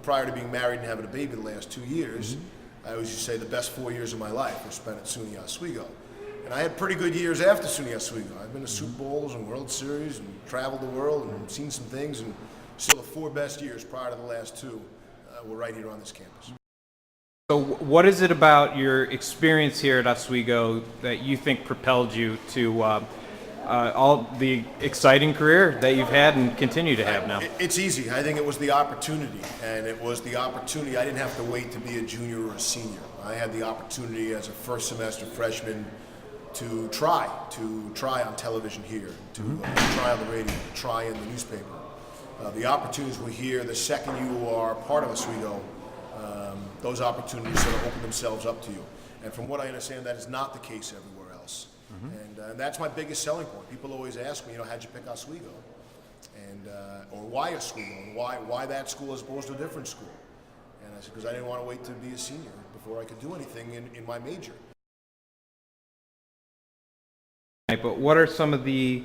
prior to being married and having a baby the last 2 years, I always used to say the best 4 years of my life were spent at SUNY Oswego. And I had pretty good years after SUNY Oswego. I've been to Super Bowls and World Series and traveled the world and seen some things, and still the 4 best years prior to the last 2 were right here on this campus. So what is it about your experience here at Oswego that you think propelled you to all the exciting career that you've had and continue to have now? It's easy. I think it was the opportunity, and it was the opportunity. I didn't have to wait to be a junior or a senior. I had the opportunity as a first semester freshman to try on television here, to try on the radio, to try in the newspaper. The opportunities were here. The second you are part of Oswego, those opportunities sort of open themselves up to you. And from what I understand, that is not the case everywhere else. And that's my biggest selling point. People always ask me, how'd you pick Oswego? And, or why Oswego? And why that school as opposed to a different school? And I said, because I didn't want to wait to be a senior before I could do anything in my major. But what are some of the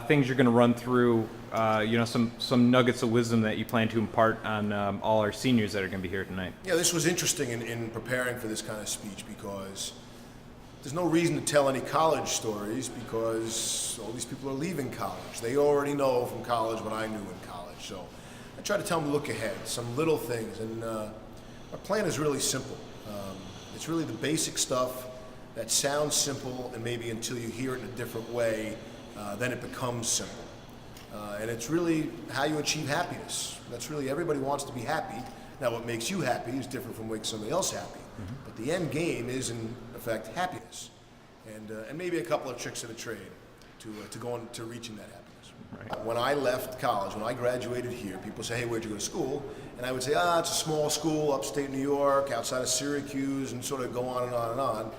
things you're going to run through, some nuggets of wisdom that you plan to impart on all our seniors that are going to be here tonight? Yeah, this was interesting in preparing for this kind of speech, because there's no reason to tell any college stories because all these people are leaving college. They already know from college what I knew in college. So I try to tell them to look ahead, some little things. And our plan is really simple. It's really the basic stuff that sounds simple, and maybe until you hear it in a different way, then it becomes simple. And it's really how you achieve happiness. That's really, everybody wants to be happy. Now, what makes you happy is different from what makes somebody else happy. But the end game is, in effect, happiness. And maybe a couple of tricks of the trade to go on to reaching that happiness. Right. When I left college, when I graduated here, people say, hey, where'd you go to school? And I would say, it's a small school, upstate New York, outside of Syracuse, and sort of go on and on and on.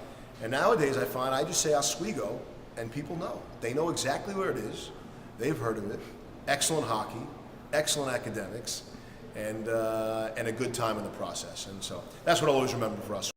And nowadays I find I just say Oswego, and people know. They know exactly where it is. They've heard of it. Excellent hockey, excellent academics, and a good time in the process. And so that's what I'll always remember for us.